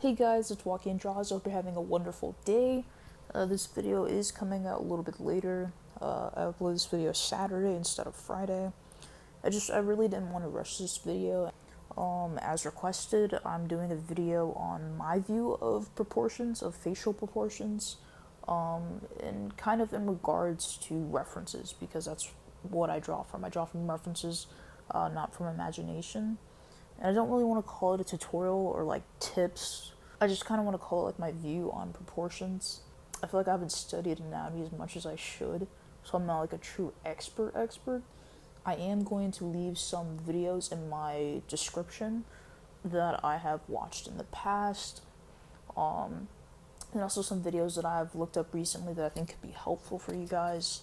Hey guys, it's Joaquin Draws. I hope you're having a wonderful day. This video is coming out a little bit later. I uploaded this video Saturday instead of Friday. I really didn't want to rush this video. As requested, I'm doing a video on my view of proportions, of facial proportions, and kind of in regards to references, because that's what I draw from. I draw from references, not from imagination. And I don't really want to call it a tutorial or like tips. I just kind of want to call it like my view on proportions. I feel like I haven't studied anatomy as much as I should, so I'm not like a true expert. I am going to leave some videos in my description that I have watched in the past, and also some videos that I've looked up recently that I think could be helpful for you guys,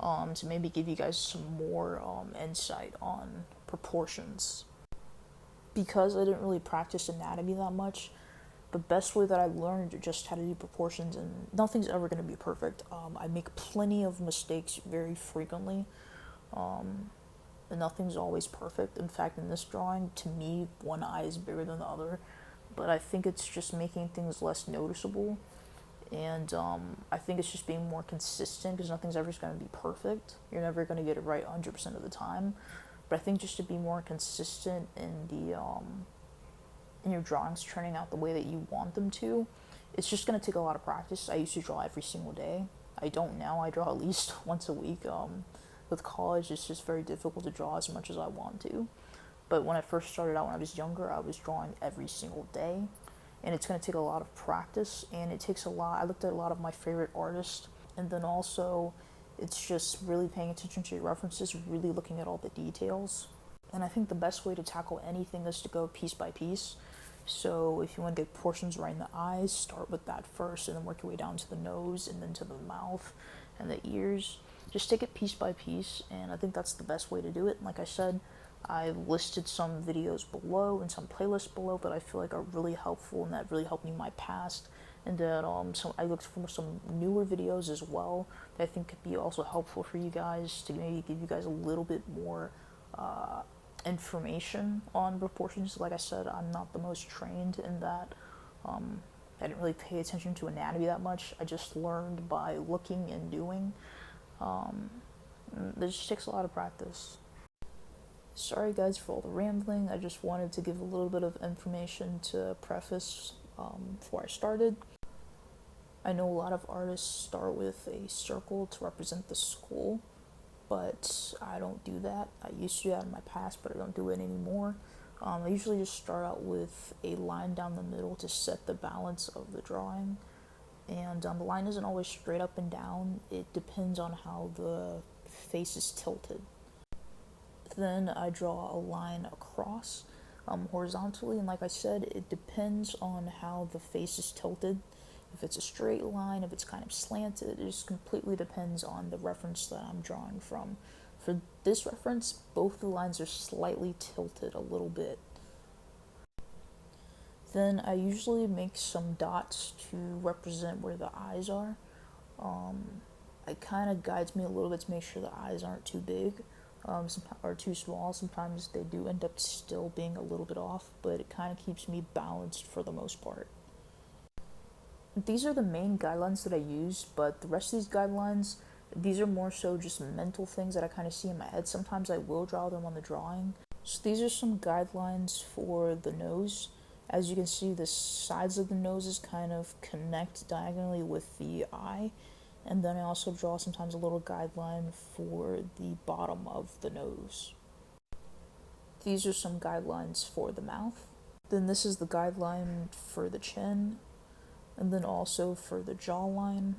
to maybe give you guys some more insight on proportions. Because I didn't really practice anatomy that much, the best way that I learned just how to do proportions, and nothing's ever going to be perfect. I make plenty of mistakes very frequently, and nothing's always perfect. In fact, in this drawing, to me, one eye is bigger than the other, but I think it's just making things less noticeable, and I think it's just being more consistent, because nothing's ever going to be perfect. You're never going to get it right 100% of the time, but I think just to be more consistent in your drawings turning out the way that you want them to, it's just going to take a lot of practice. I used to draw every single day. I don't now. I draw at least once a week. With college, it's just very difficult to draw as much as I want to. But when I first started out, when I was younger, I was drawing every single day. And it's going to take a lot of practice, and it takes a lot. I looked at a lot of my favorite artists, and then also it's just really paying attention to your references, really looking at all the details. And I think the best way to tackle anything is to go piece by piece. So if you want to get portions right in the eyes, start with that first, and then work your way down to the nose, and then to the mouth and the ears. Just take it piece by piece, and I think that's the best way to do it. And like I said, I've listed some videos below and some playlists below that I feel like are really helpful and that really helped me in my past. And then I looked for some newer videos as well that I think could be also helpful for you guys, to maybe give you guys a little bit more information on proportions. Like I said, I'm not the most trained in that. I didn't really pay attention to anatomy that much. I just learned by looking and doing. It just takes a lot of practice. Sorry guys for all the rambling. I just wanted to give a little bit of information to preface before I started. I know a lot of artists start with a circle to represent the skull, but I don't do that. I used to do that in my past, but I don't do it anymore. I usually just start out with a line down the middle to set the balance of the drawing. And the line isn't always straight up and down. It depends on how the face is tilted. Then I draw a line across horizontally, and like I said, it depends on how the face is tilted. If it's a straight line, if it's kind of slanted, it just completely depends on the reference that I'm drawing from. For this reference, both the lines are slightly tilted a little bit. Then I usually make some dots to represent where the eyes are. It kind of guides me a little bit to make sure the eyes aren't too big or too small. Sometimes they do end up still being a little bit off, but it kind of keeps me balanced for the most part. These are the main guidelines that I use, but the rest of these guidelines, these are more so just mental things that I kind of see in my head. Sometimes I will draw them on the drawing. So these are some guidelines for the nose. As you can see, the sides of the noses kind of connect diagonally with the eye. And then I also draw sometimes a little guideline for the bottom of the nose. These are some guidelines for the mouth. Then this is the guideline for the chin, and then also for the jawline.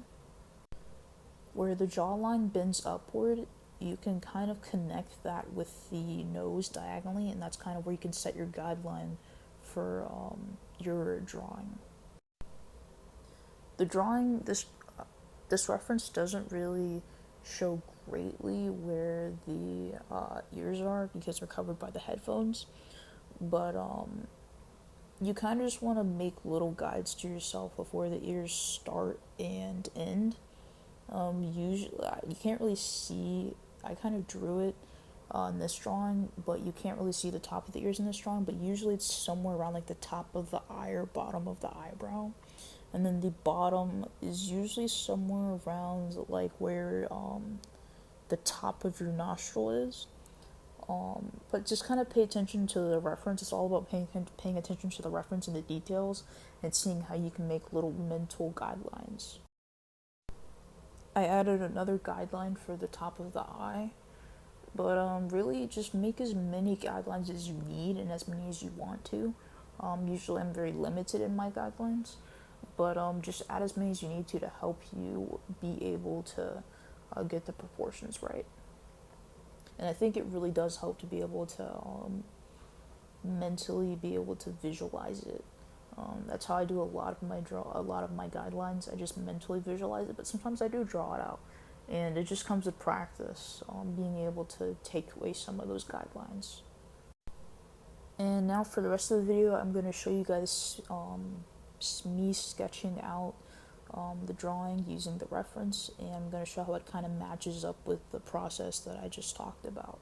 Where the jawline bends upward, you can kind of connect that with the nose diagonally, and that's kind of where you can set your guideline for your drawing. The drawing, this reference doesn't really show greatly where the ears are because they're covered by the headphones, but you kind of just want to make little guides to yourself of where the ears start and end. Usually, you can't really see. I kind of drew it in this drawing, but you can't really see the top of the ears in this drawing, but usually it's somewhere around like the top of the eye or bottom of the eyebrow. And then the bottom is usually somewhere around like where the top of your nostril is. But just kind of pay attention to the reference. It's all about paying attention to the reference and the details and seeing how you can make little mental guidelines. I added another guideline for the top of the eye, but really just make as many guidelines as you need and as many as you want to. Usually I'm very limited in my guidelines, but just add as many as you need to help you be able to get the proportions right. And I think it really does help to be able to mentally be able to visualize it. That's how I do a lot of my guidelines. I just mentally visualize it, but sometimes I do draw it out, and it just comes with practice, being able to take away some of those guidelines. And now for the rest of the video, I'm going to show you guys me sketching out the drawing using the reference, and I'm going to show how it kind of matches up with the process that I just talked about.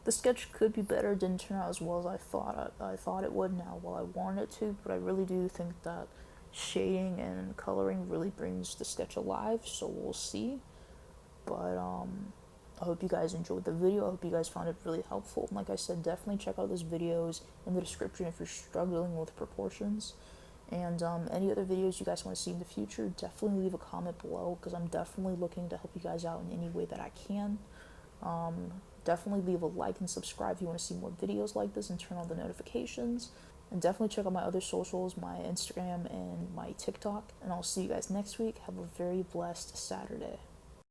The sketch could be better. Didn't turn out as well as I thought it would. Now, well, I wanted it to, but I really do think that shading and coloring really brings the sketch alive. So we'll see. But I hope you guys enjoyed the video. I hope you guys found it really helpful. Like I said, definitely check out those videos in the description if you're struggling with proportions. And any other videos you guys want to see in the future, definitely leave a comment below, because I'm definitely looking to help you guys out in any way that I can. Definitely leave a like and subscribe if you want to see more videos like this, and turn on the notifications. And definitely check out my other socials, my Instagram and my TikTok. And I'll see you guys next week. Have a very blessed Saturday.